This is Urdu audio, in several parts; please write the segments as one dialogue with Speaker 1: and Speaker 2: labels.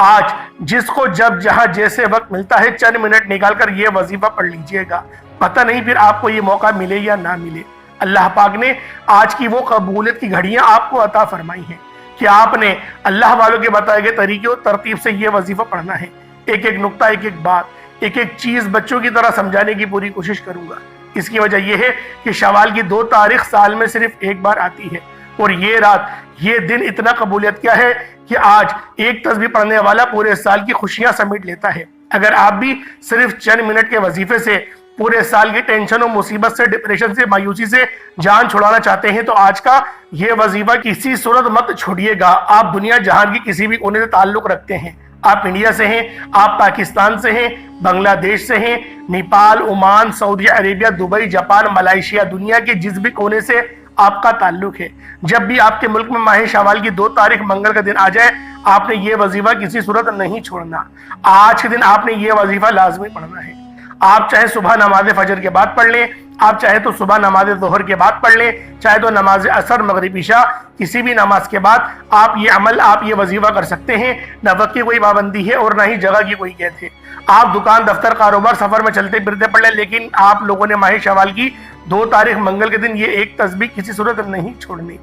Speaker 1: آج جس کو جب جہاں جیسے وقت ملتا ہے چند منٹ نکال کر یہ وظیفہ پڑھ لیجئے گا، پتہ نہیں پھر آپ کو یہ موقع ملے یا نہ ملے۔ اللہ پاک نے آج کی وہ قبولیت کی گھڑیاں آپ کو عطا فرمائی ہیں کہ آپ نے اللہ والوں کے بتائے گئے طریقے اور ترتیب سے یہ وظیفہ پڑھنا ہے۔ ایک ایک نقطہ، ایک ایک بات، ایک ایک چیز بچوں کی طرح سمجھانے کی پوری کوشش کروں گا۔ اس کی وجہ یہ ہے کہ شوال کی 2 تاریخ سال میں صرف ایک بار آتی ہے، اور یہ رات، یہ دن اتنا قبولیت کیا ہے کہ آج ایک تسبیح پڑھنے والا پورے سال کی خوشیاں سمیٹ لیتا ہے۔ اگر آپ بھی صرف چند منٹ کے وظیفے سے پورے سال کی ٹینشن و مصیبت سے، ڈپریشن سے، مایوسی سے جان چھڑانا چاہتے ہیں تو آج کا یہ وظیفہ کسی صورت مت چھوڑیے گا۔ آپ دنیا جہان کی کسی بھی کونے سے تعلق رکھتے ہیں، آپ انڈیا سے ہیں، آپ پاکستان سے ہیں، بنگلہ دیش سے ہیں، نیپال، عمان، سعودی عربیہ، دبئی، جاپان، ملائیشیا، دنیا کے جس بھی کونے سے آپ کا تعلق ہے، جب بھی آپ کے ملک میں ماہ شوال کی 2 تاریخ منگل کا دن آ جائے، آپ نے یہ وظیفہ کسی صورت نہیں چھوڑنا۔ آج کے دن آپ نے یہ وظیفہ لازمی پڑھنا ہے۔ آپ چاہے صبح نماز فجر کے بعد پڑھ لیں، آپ چاہے تو صبح نماز ظہر کے بعد پڑھ لیں، چاہے تو نماز عصر، مغرب، عشاء، کسی بھی نماز کے بعد آپ یہ عمل، آپ یہ وظیفہ کر سکتے ہیں۔ نہ وقت کی کوئی پابندی ہے اور نہ ہی جگہ کی کوئی قید ہے۔ آپ دکان، دفتر، کاروبار، سفر میں چلتے پھرتے پڑھ لیں، لیکن آپ لوگوں نے ماہ شوال کی 2 تاریخ منگل کے دن یہ ایک تسبیح کسی صورت نہیں چھوڑنی۔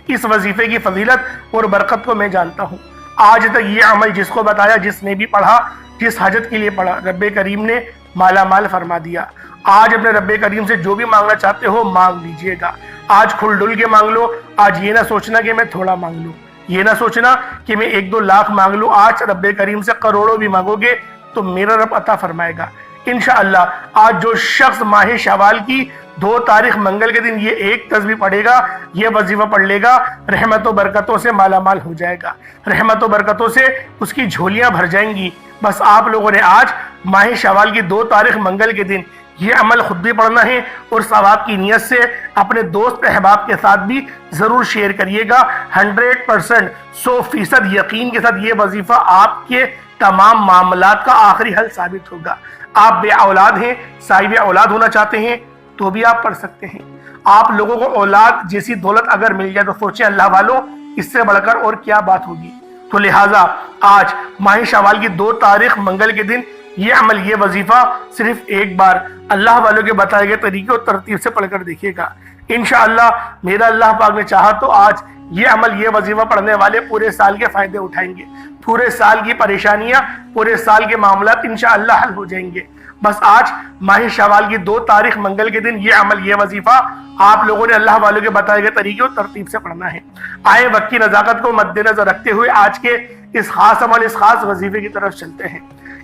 Speaker 1: اس وظیفے کی فضیلت اور برکت کو میں جانتا ہوں۔ آج تک یہ عمل جس کو بتایا، جس نے بھی پڑھا، جس حاجت کے لیے پڑھا، رب کریم نے مالا مال فرما دیا۔ آج اپنے رب کریم سے جو بھی مانگنا چاہتے ہو مانگ لیجئے گا۔ آج کھل ڈل کے مانگ لو۔ آج یہ نہ سوچنا کہ میں تھوڑا مانگ لوں، یہ نہ سوچنا کہ میں 1-2 لاکھ مانگ لوں۔ آج رب کریم سے کروڑوں بھی مانگو گے تو میرا رب عطا فرمائے گا انشاءاللہ۔ آج جو شخص ماہ شوال کی 2 تاریخ منگل کے دن یہ ایک تسبیح پڑھے گا، یہ وظیفہ پڑھ لے گا، رحمت و برکتوں سے مالا مال ہو جائے گا، رحمت و برکتوں سے اس کی جھولیاں بھر جائیں گی۔ بس آپ لوگوں نے آج ماہ شوال کی 2 تاریخ منگل کے دن یہ عمل خود بھی پڑھنا ہے، اور ثواب کی نیت سے اپنے دوست احباب کے ساتھ بھی ضرور شیئر کریے گا۔ 100%، 100% یقین کے ساتھ یہ وظیفہ آپ کے تمام معاملات کا آخری حل ثابت ہوگا۔ آپ بے اولاد ہیں، صاحب اولاد ہونا چاہتے ہیں تو بھی آپ پڑھ سکتے ہیں۔ آپ لوگوں کو اولاد جیسی دولت اگر مل جائے تو سوچیں اللہ والوں، اس سے بڑھ کر اور کیا بات ہوگی۔ تو لہٰذا آج ماہ شوال کی 2 تاریخ منگل کے دن یہ عمل، یہ وظیفہ صرف ایک بار اللہ والوں کے بتائے گئے طریقے اور ترتیب سے پڑھ کر دیکھیے گا۔ انشاءاللہ میرا اللہ پاک نے چاہا تو آج یہ عمل، یہ وظیفہ پڑھنے والے پورے سال کے فائدے اٹھائیں گے، پورے سال کی پریشانیاں، پورے سال کے معاملات انشاءاللہ حل ہو جائیں گے۔ بس آج ماہ شوال کی 2 تاریخ منگل کے دن یہ عمل، یہ وظیفہ آپ لوگوں نے اللہ والوں کے بتائے گئے طریقے اور ترتیب سے پڑھنا ہے۔ آئے وقت کی نزاکت کو مد نظر رکھتے ہوئے آج کے اس خاص عمل، اس خاص وظیفے کی طرف چلتے ہیں۔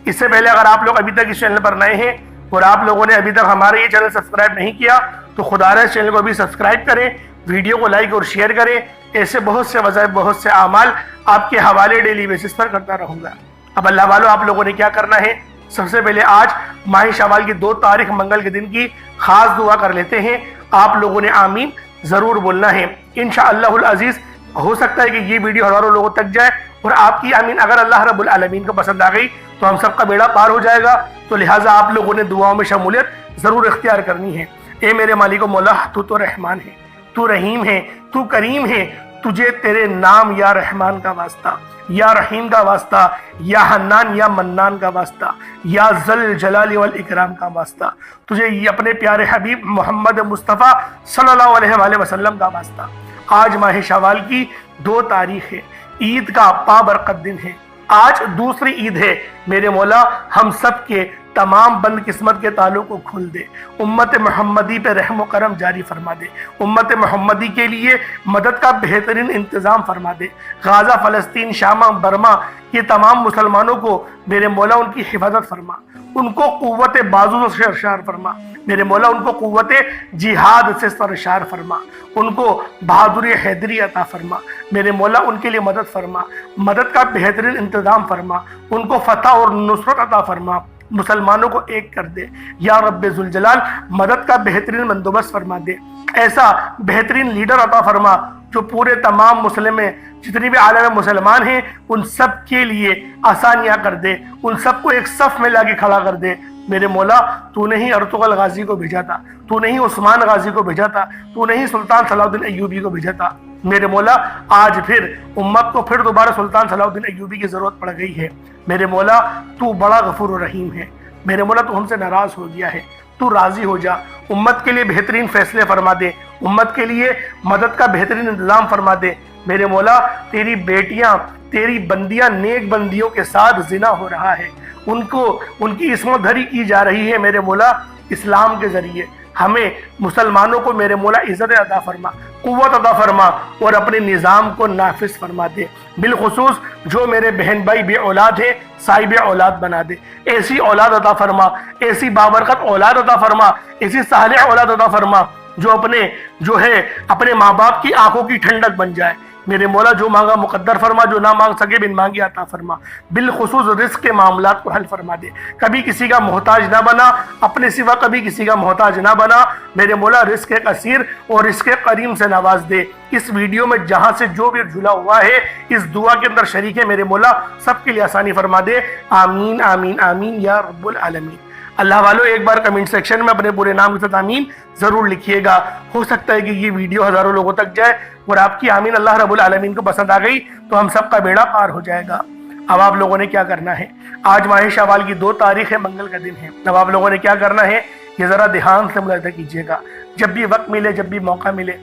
Speaker 1: اس سے پہلے اگر آپ لوگ ابھی تک اس چینل پر نئے ہیں اور آپ لوگوں نے ابھی تک ہمارے یہ چینل سبسکرائب نہیں کیا تو خدا رہا اس چینل کو بھی سبسکرائب کریں، ویڈیو کو لائک اور شیئر کریں۔ ایسے بہت سے وظائف، بہت سے اعمال آپ کے حوالے ڈیلی بیسس پر کرتا رہوں گا۔ اب اللہ والوں، آپ لوگوں نے کیا کرنا ہے؟ سب سے پہلے آج ماہ شوال کی 2 تاریخ منگل کے دن کی خاص دعا کر لیتے ہیں۔ آپ لوگوں نے آمین ضرور بولنا ہے انشاءاللہ العزیز۔ ہو سکتا ہے کہ یہ ویڈیو ہزاروں لوگوں تک جائے، اور آپ کی آمین اگر اللہ رب العالمین کو پسند آ گئی تو ہم سب کا بیڑا پار ہو جائے گا۔ تو لہٰذا آپ لوگوں نے دعاؤں میں شمولیت ضرور اختیار کرنی ہے۔ اے میرے مالک و مولا، تو رحمان ہے، تو رحیم ہے، تو کریم ہے، تجھے تیرے نام یا رحمان کا واسطہ، یا رحیم کا واسطہ، یا حنان یا منان کا واسطہ، یا ذل جلال والاکرام کا واسطہ، تجھے یہ اپنے پیارے حبیب محمد مصطفیٰ صلی اللہ علیہ وآلہ وسلم کا واسطہ۔ آج ماہ شوال کی 2 تاریخ ہے، عید کا بابرکت دن ہے، آج دوسری عید ہے۔ میرے مولا ہم سب کے تمام بند قسمت کے تالوں کو کھول دے، امت محمدی پہ رحم و کرم جاری فرما دے، امت محمدی کے لیے مدد کا بہترین انتظام فرما دے۔ غازہ، فلسطین، شام، برما یہ تمام مسلمانوں کو میرے مولا ان کی حفاظت فرما، ان کو قوت بازو سے سرشار فرما، میرے مولا ان کو قوت جہاد سے سرشار فرما، ان کو بہادری حیدری عطا فرما، میرے مولا ان کے لیے مدد فرما، مدد کا بہترین انتظام فرما، ان کو فتح اور نصرت عطا فرما، مسلمانوں کو ایک کر دے یا رب ذوالجلال، مدد کا بہترین بندوبست فرما دے، ایسا بہترین لیڈر عطا فرما جو پورے تمام مسلم جتنی بھی عالم مسلمان ہیں ان سب کے لیے آسانیاں کر دے، ان سب کو ایک صف میں لا کے کھڑا کر دے میرے مولا تو نے ہی ارطغرل غازی کو بھیجا تھا، تو نے ہی عثمان غازی کو بھیجا تھا، تو نے ہی سلطان صلاح الدین ایوبی کو بھیجا تھا۔ میرے مولا آج پھر امت کو پھر دوبارہ سلطان صلاح الدین ایوبی کی ضرورت پڑ گئی ہے۔ میرے مولا تو بڑا غفور و رحیم ہے، میرے مولا تو ہم سے ناراض ہو گیا ہے، تو راضی ہو جا، امت کے لیے بہترین فیصلے فرما دے، امت کے لیے مدد کا بہترین انتظام فرما دے۔ میرے مولا تیری بیٹیاں، تیری بندیاں، نیک بندیوں کے ساتھ زنا ہو رہا ہے، ان کی عصمت دھری کی جا رہی ہے۔ میرے مولا اسلام کے ذریعے ہمیں مسلمانوں کو میرے مولا عزت عطا فرما، قوت عطا فرما اور اپنے نظام کو نافذ فرما دے۔ بالخصوص جو میرے بہن بھائی بے اولاد ہیں، صاحب اولاد بنا دے، ایسی اولاد عطا فرما، ایسی بابرکت اولاد عطا فرما، ایسی صالح اولاد عطا فرما جو اپنے ماں باپ کی آنکھوں کی ٹھنڈک بن جائے۔ میرے مولا جو مانگا مقدر فرما، جو نہ مانگ سکے بن مانگی عطا فرما۔ بالخصوص رزق کے معاملات کو حل فرما دے، کبھی کسی کا محتاج نہ بنا، اپنے سوا کبھی کسی کا محتاج نہ بنا۔ میرے مولا رزق کثیر اور رزق کریم سے نواز دے۔ اس ویڈیو میں جہاں سے جو بھی جھلا ہوا ہے اس دعا کے اندر شریک ہے، میرے مولا سب کے لیے آسانی فرما دے۔ آمین آمین آمین یا رب العالمین۔ اللہ والو ایک بار کمنٹ سیکشن میں اپنے پورے نام کے ساتھ آمین ضرور لکھیے گا۔ ہو سکتا ہے کہ یہ ویڈیو ہزاروں لوگوں تک جائے اور آپ کی آمین اللہ رب العالمین کو پسند آ گئی تو ہم سب کا بیڑا پار ہو جائے گا۔ اب آپ لوگوں نے کیا کرنا ہے، آج ماہ شوال کی 2 تاریخ ہے، منگل کا دن ہے۔ اب آپ لوگوں نے کیا کرنا ہے یہ ذرا دھیان سے ملاحظہ کیجیے گا۔ جب بھی وقت ملے، جب بھی موقع ملے،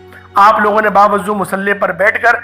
Speaker 1: آپ لوگوں نے باوضو مصلی پر بیٹھ کر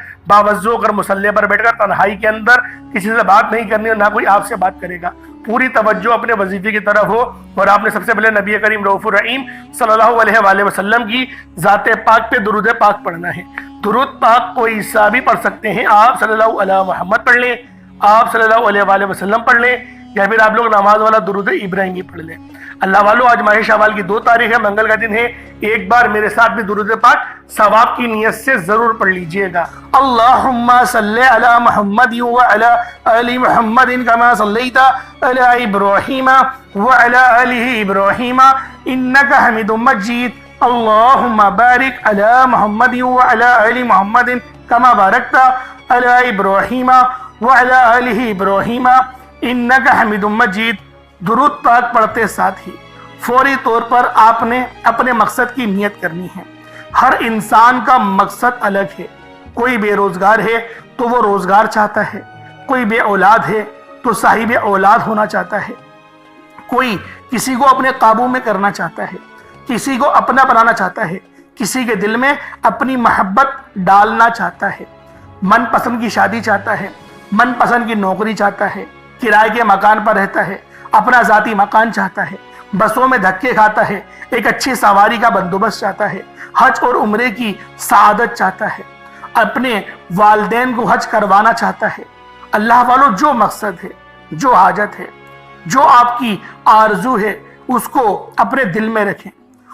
Speaker 1: تنہائی کے اندر کسی سے بات نہیں کرنی اور نہ کوئی آپ سے بات کرے گا۔ پوری توجہ اپنے وظیفے کی طرف ہو اور آپ نے سب سے پہلے نبی کریم رؤوف الرحیم صلی اللہ علیہ وآلہ وسلم کی ذات پاک پہ درود پاک پڑھنا ہے۔ درود پاک کوئی سا بھی پڑھ سکتے ہیں، آپ صلی اللہ علیہ محمد پڑھ لیں، آپ صلی اللہ علیہ وآلہ وسلم پڑھ لیں، یا پھر آپ لوگ نماز والا درود ابراہیمی پڑھ لیں۔ اللہ والو آج ماہ شوال کی 2 تاریخ ہے، منگل کا دن ہے۔ ایک بار میرے ساتھ بھی درود پاک ثواب کی نیت سے ضرور پڑھ لیجئے گا۔ اللہم صلی علی محمد وعلی آل محمد کما صلیت علی ابراہیم وعلی آل ابراہیم انکا حمید مجید۔ اللہم بارک علی محمد وعلی آل محمد کما بارکت علی ابراہیم وعلی آل ابراہیم انکا حمید مجید۔ درود پاک پڑھتے ساتھ ہی فوری طور پر آپ نے اپنے مقصد کی نیت کرنی ہے۔ ہر انسان کا مقصد الگ ہے۔ کوئی بے روزگار ہے تو وہ روزگار چاہتا ہے، کوئی بے اولاد ہے تو صاحب اولاد ہونا چاہتا ہے، کوئی کسی کو اپنے قابو میں کرنا چاہتا ہے، کسی کو اپنا بنانا چاہتا ہے، کسی کے دل میں اپنی محبت ڈالنا چاہتا ہے، من پسند کی شادی چاہتا ہے، من پسند کی نوکری چاہتا ہے، کرائے کے مکان پر رہتا ہے، اپنا ذاتی مکان چاہتا ہے، بسوں میں دھکے کھاتا ہے، ایک اچھی سواری کا بندوبست چاہتا ہے، حج اور عمرے کی سعادت چاہتا ہے، اپنے والدین کو حج کروانا چاہتا ہے۔ اللہ والو جو مقصد ہے، جو حاجت ہے، جو آپ کی آرزو ہے، اس کو اپنے دل میں رکھیں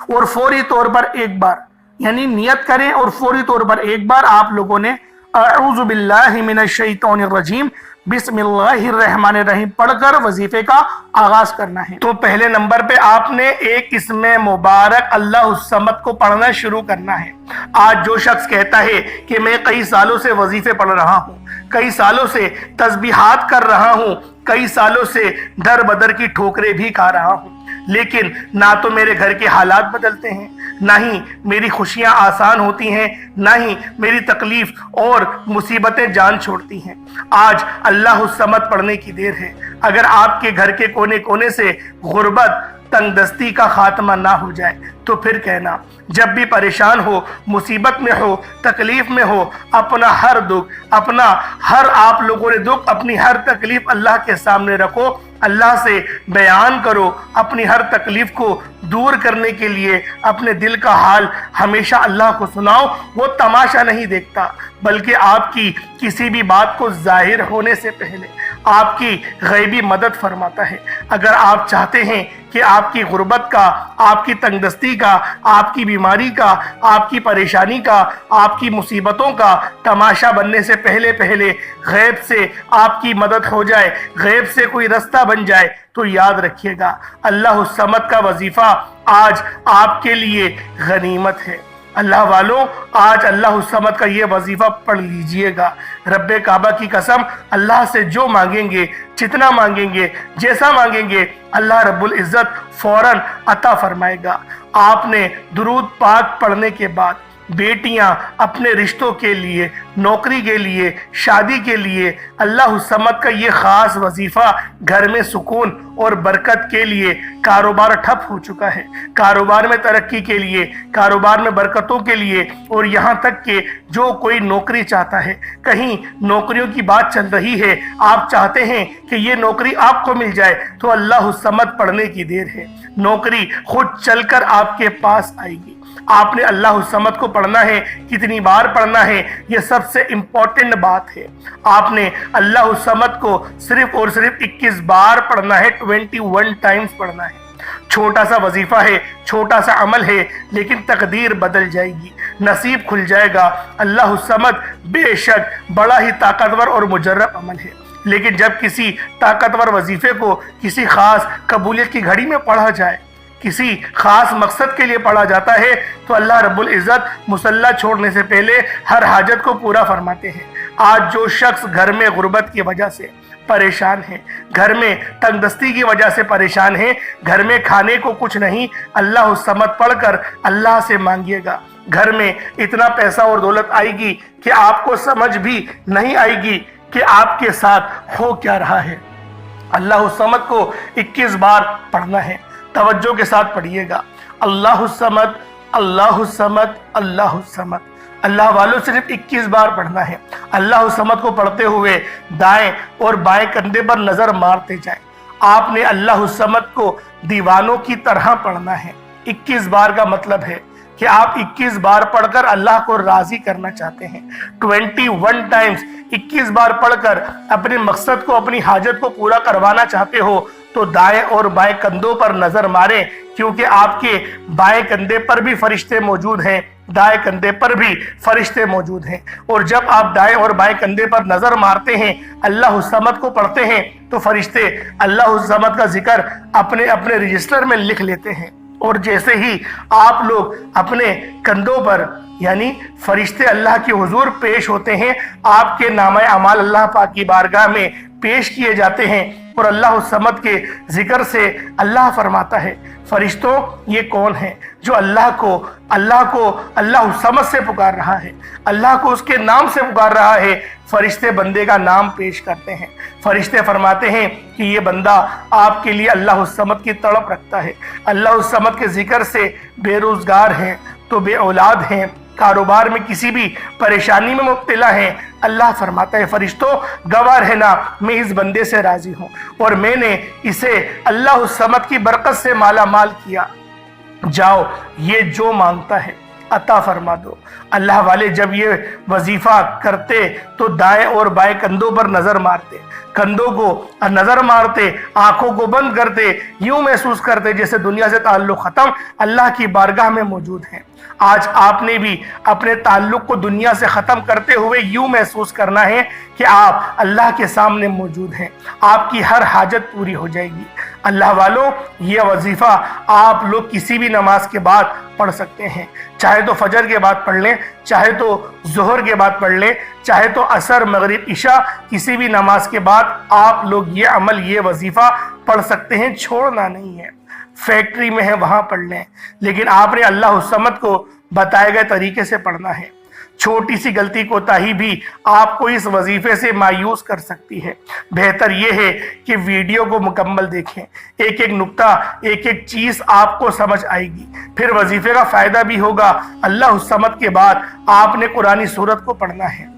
Speaker 1: اور فوری طور پر ایک بار یعنی نیت کریں اور فوری طور پر ایک بار آپ لوگوں نے اعوذ باللہ من الشیطان الرجیم بسم اللہ الرحمن الرحیم پڑھ کر وظیفے کا آغاز کرنا ہے۔ تو پہلے نمبر پہ آپ نے ایک اسم مبارک اللہ الصمد کو پڑھنا شروع کرنا ہے۔ آج جو شخص کہتا ہے کہ میں کئی سالوں سے وظیفے پڑھ رہا ہوں، کئی سالوں سے تسبیحات کر رہا ہوں، کئی سالوں سے در بدر کی ٹھوکریں بھی کھا رہا ہوں، لیکن نہ تو میرے گھر کے حالات بدلتے ہیں، نہ ہی میری خوشیاں آسان ہوتی ہیں، نہ ہی میری تکلیف اور مصیبتیں جان چھوڑتی ہیں، آج اللہ الصمد پڑھنے کی دیر ہے۔ اگر آپ کے گھر کے کونے کونے سے غربت، تنگ دستی کا خاتمہ نہ ہو جائے تو پھر کہنا، جب بھی پریشان ہو، مصیبت میں ہو، تکلیف میں ہو، اپنا ہر دکھ، آپ لوگوں نے دکھ، اپنی ہر تکلیف اللہ کے سامنے رکھو، اللہ سے بیان کرو، اپنی ہر تکلیف کو دور کرنے کے لیے اپنے دل کا حال ہمیشہ اللہ کو سناؤ۔ وہ تماشا نہیں دیکھتا، بلکہ آپ کی کسی بھی بات کو ظاہر ہونے سے پہلے آپ کی غیبی مدد فرماتا ہے۔ اگر آپ چاہتے ہیں کہ آپ کی غربت کا، آپ کی تنگ دستی کا، آپ کی بیماری کا، آپ کی پریشانی کا، آپ کی مصیبتوں کا تماشا بننے سے پہلے غیب سے آپ کی مدد ہو جائے، غیب سے کوئی رستہ بن جائے، تو یاد رکھیے گا اللہ الصمد کا وظیفہ آج آپ کے لیے غنیمت ہے۔ اللہ والوں، آج اللہ الصمد کا یہ وظیفہ پڑھ لیجئے گا۔ رب کعبہ کی قسم، اللہ سے جو مانگیں گے، جتنا مانگیں گے، جیسا مانگیں گے، اللہ رب العزت فوراً عطا فرمائے گا۔ آپ نے درود پاک پڑھنے کے بعد بیٹیاں اپنے رشتوں کے لیے، نوکری کے لیے، شادی کے لیے اللہ الصمد کا یہ خاص وظیفہ، گھر میں سکون اور برکت کے لیے، کاروبار ٹھپ ہو چکا ہے، کاروبار میں ترقی کے لیے، کاروبار میں برکتوں کے لیے، اور یہاں تک کہ جو کوئی نوکری چاہتا ہے، کہیں نوکریوں کی بات چل رہی ہے، آپ چاہتے ہیں کہ یہ نوکری آپ کو مل جائے، تو اللہ الصمد پڑھنے کی دیر ہے، نوکری خود چل کر آپ کے پاس آئے گی۔ آپ نے اللہ الصمد کو پڑھنا ہے، کتنی بار پڑھنا ہے، یہ سب سے امپورٹنٹ بات ہے۔ آپ نے اللہ الصمد کو صرف اور صرف 21 بار پڑھنا ہے، 21 ٹائمز پڑھنا ہے۔ چھوٹا سا وظیفہ ہے، چھوٹا سا عمل ہے، لیکن تقدیر بدل جائے گی، نصیب کھل جائے گا۔ اللہ الصمد بے شک بڑا ہی طاقتور اور مجرب عمل ہے، لیکن جب کسی طاقتور وظیفے کو کسی خاص قبولیت کی گھڑی میں پڑھا جائے، کسی خاص مقصد کے لیے پڑھا جاتا ہے، تو اللہ رب العزت مصلی چھوڑنے سے پہلے ہر حاجت کو پورا فرماتے ہیں۔ آج جو شخص گھر میں غربت کی وجہ سے پریشان ہے، گھر میں تنگ دستی کی وجہ سے پریشان ہے، گھر میں کھانے کو کچھ نہیں، اللہ الصمد پڑھ کر اللہ سے مانگیے گا۔ گھر میں اتنا پیسہ اور دولت آئے گی کہ آپ کو سمجھ بھی نہیں آئے گی کہ آپ کے ساتھ ہو کیا رہا ہے۔ اللہ الصمد کو 21 بار پڑھنا ہے، توجہ کے ساتھ پڑھیے گا۔ اللہ الصمد، اللہ الصمد، اللہ الصمد۔ اللہ والوں صرف 21 بار پڑھنا ہے۔ اللہ الصمد کو پڑھتے ہوئے دائیں اور بائیں کندھے پر نظر مارتے جائیں۔ آپ نے اللہ الصمد کو دیوانوں کی طرح پڑھنا ہے۔ 21 بار کا مطلب ہے کہ آپ 21 بار پڑھ کر اللہ کو راضی کرنا چاہتے ہیں۔ 21 ٹائمز 21 بار پڑھ کر اپنے مقصد کو، اپنی حاجت کو پورا کروانا چاہتے ہو، تو دائیں اور بائیں کندھوں پر نظر ماریں، کیونکہ آپ کے بائیں کندھے پر بھی فرشتے موجود ہیں، دائیں کندھے پر بھی فرشتے موجود ہیں۔ اور جب آپ دائیں اور بائیں کندھے پر نظر مارتے ہیں، اللہ الصمد کو پڑھتے ہیں، تو فرشتے اللہ الصمد کا ذکر اپنے اپنے رجسٹر میں لکھ لیتے ہیں۔ اور جیسے ہی آپ لوگ اپنے کندھوں پر، یعنی فرشتے اللہ کے حضور پیش ہوتے ہیں، آپ کے نامہ اعمال اللہ پاک کی بارگاہ میں پیش کیے جاتے ہیں، اور اللہ الصمد کے ذکر سے اللہ فرماتا ہے، فرشتوں یہ کون ہے جو اللہ کو اللہ الصمد سے پکار رہا ہے، اللہ کو اس کے نام سے پکار رہا ہے۔ فرشتے بندے کا نام پیش کرتے ہیں، فرشتے فرماتے ہیں کہ یہ بندہ آپ کے لیے اللہ الصمد کی تڑپ رکھتا ہے، اللہ الصمد کے ذکر سے بے روزگار ہیں تو بے اولاد ہیں، کاروبار میں کسی بھی پریشانی میں مبتلا ہیں۔ اللہ فرماتا ہے، فرشتوں گواہ رہنا، میں اس بندے سے راضی ہوں، اور میں نے اسے اللہ الصمد کی برکت سے مالا مال کیا، جاؤ یہ جو مانگتا ہے عطا فرما دو۔ اللہ والے جب یہ وظیفہ کرتے تو دائیں اور بائیں کندھوں پر نظر مارتے، کندھوں کو نظر مارتے، آنکھوں کو بند کرتے، یوں محسوس کرتے جیسے دنیا سے تعلق ختم، اللہ کی بارگاہ میں موجود ہیں۔ آج آپ نے بھی اپنے تعلق کو دنیا سے ختم کرتے ہوئے یوں محسوس کرنا ہے کہ آپ اللہ کے سامنے موجود ہیں، آپ کی ہر حاجت پوری ہو جائے گی۔ اللہ والوں، یہ وظیفہ آپ لوگ کسی بھی نماز کے بعد پڑھ سکتے ہیں، چاہے تو فجر کے بعد پڑھ لیں، چاہے تو ظہر کے بعد پڑھ لیں، چاہے تو عصر، مغرب، عشاء، کسی بھی نماز کے بعد آپ لوگ یہ عمل، یہ وظیفہ پڑھ سکتے ہیں، چھوڑنا نہیں ہے۔ فیکٹری میں ہے وہاں پڑھ لیں، لیکن آپ نے اللہ الصمد کو بتائے گئے طریقے سے پڑھنا ہے۔ چھوٹی سی غلطی کوتاہی بھی آپ کو اس وظیفے سے مایوس کر سکتی ہے۔ بہتر یہ ہے کہ ویڈیو کو مکمل دیکھیں، ایک ایک نقطہ، ایک ایک چیز آپ کو سمجھ آئے گی، پھر وظیفے کا فائدہ بھی ہوگا۔ اللہ الصمد کے بعد آپ نے قرآن سورت کو پڑھنا ہے۔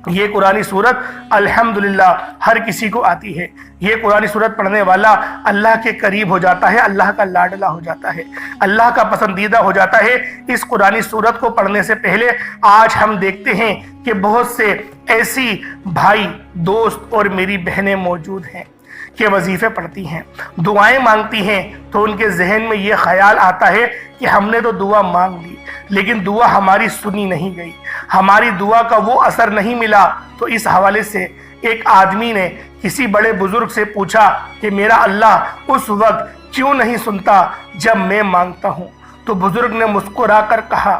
Speaker 1: یہ قرآن سورت الحمدللہ ہر کسی کو آتی ہے۔ یہ قرآن سورت پڑھنے والا اللہ کے قریب ہو جاتا ہے، اللہ کا لاڈلا ہو جاتا ہے، اللہ کا پسندیدہ ہو جاتا ہے۔ اس قرآن سورت کو پڑھنے سے پہلے آج ہم دیکھتے ہیں کہ بہت سے ایسی بھائی، دوست اور میری بہنیں موجود ہیں کہ وظیفے پڑھتی ہیں، دعائیں مانگتی ہیں، تو ان کے ذہن میں یہ خیال آتا ہے کہ ہم نے تو دعا مانگ لی، لیکن دعا ہماری سنی نہیں گئی، ہماری دعا کا وہ اثر نہیں ملا۔ تو اس حوالے سے ایک آدمی نے کسی بڑے بزرگ سے پوچھا کہ میرا اللہ اس وقت کیوں نہیں سنتا جب میں مانگتا ہوں؟ تو بزرگ نے مسکرا کر کہا،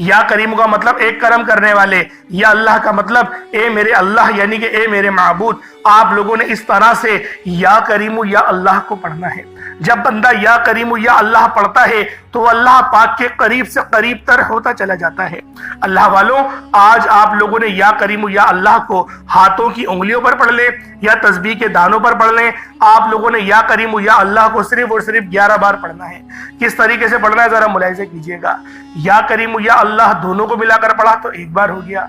Speaker 1: یا کریم کا مطلب ایک کرم کرنے والے، یا اللہ کا مطلب اے میرے اللہ، یعنی کہ اے میرے معبود۔ آپ لوگوں نے اس طرح سے یا کریم یا اللہ کو پڑھنا ہے۔ جب بندہ یا کریم یا اللہ پڑھتا ہے تو اللہ پاک کے قریب سے قریب تر ہوتا چلا جاتا ہے۔ اللہ والوں، آج آپ لوگوں نے یا کریم یا اللہ کو ہاتھوں کی انگلیوں پر پڑھ لیں یا تسبیح کے دانوں پر پڑھ لیں، آپ لوگوں نے یا کریم یا اللہ کو صرف اور صرف 11 بار پڑھنا ہے۔ کس طریقے سے پڑھنا ہے ذرا ملاحظہ کیجئے گا۔ یا کریم یا اللہ دونوں کو ملا کر پڑھا تو 1 بار ہو گیا،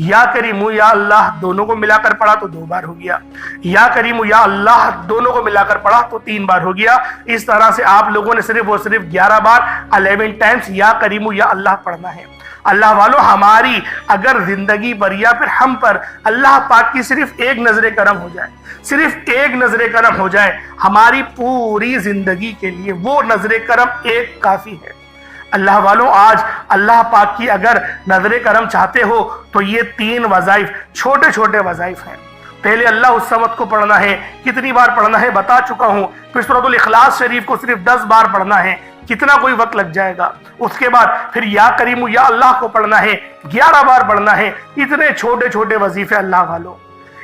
Speaker 1: یا کریم یا اللہ دونوں کو ملا کر پڑھا تو 2 بار ہو گیا، یا کریم یا اللہ دونوں کو ملا کر پڑھا تو 3 بار ہو گیا۔ اس طرح سے آپ لوگوں نے صرف اور صرف 11 بار 11 ٹائمز یا کریم یا اللہ پڑھنا ہے۔ اللہ والوں، ہماری اگر زندگی پر یا پھر ہم پر اللہ پاک کی صرف ایک نظر کرم ہو جائے، صرف ایک نظر کرم ہو جائے ہماری پوری زندگی کے لیے، وہ نظر کرم ایک کافی ہے۔ اللہ والوں، آج اللہ پاک کی اگر نظر کرم چاہتے ہو تو یہ 3 وظائف، چھوٹے چھوٹے وظائف ہیں۔ پہلے اللہ الصمد کو پڑھنا ہے، کتنی بار پڑھنا ہے بتا چکا ہوں۔ پھر سورۃ الاخلاص شریف کو صرف 10 بار پڑھنا ہے، کتنا کوئی وقت لگ جائے گا۔ اس کے بعد پھر یا کریم یا اللہ کو پڑھنا ہے، 11 بار پڑھنا ہے۔ اتنے چھوٹے چھوٹے وظیفے اللہ والوں،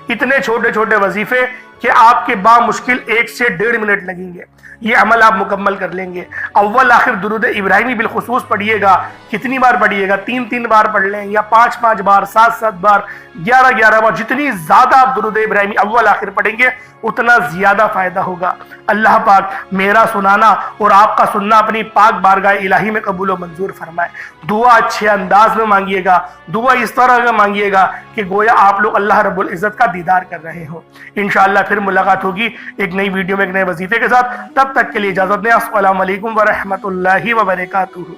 Speaker 1: اتنے چھوٹے چھوٹے وظیفے کہ آپ کے بامشکل 1 سے 1.5 منٹ لگیں گے، یہ عمل آپ مکمل کر لیں گے۔ اول آخر درود ابراہیمی بالخصوص پڑھیے گا۔ کتنی بار پڑھیے گا؟ 3 بار پڑھ لیں، یا 5 بار، 7 بار، 11 بار۔ جتنی زیادہ آپ درود ابراہیمی اول آخر پڑھیں گے اتنا زیادہ فائدہ ہوگا۔ اللہ پاک میرا سنانا اور آپ کا سننا اپنی پاک بارگاہ الہی میں قبول و منظور فرمائے۔ دعا اچھے انداز میں مانگیے گا، دعا اس طرح سے مانگیے گا کہ گویا آپ لوگ اللہ رب العزت کا دیدار کر رہے ہوں۔ انشاءاللہ پھر ملاقات ہوگی ایک نئی ویڈیو میں ایک نئے وظیفے کے ساتھ۔ تب تک کے لیے اجازت دیں۔ السلام علیکم ورحمۃ اللہ وبرکاتہ۔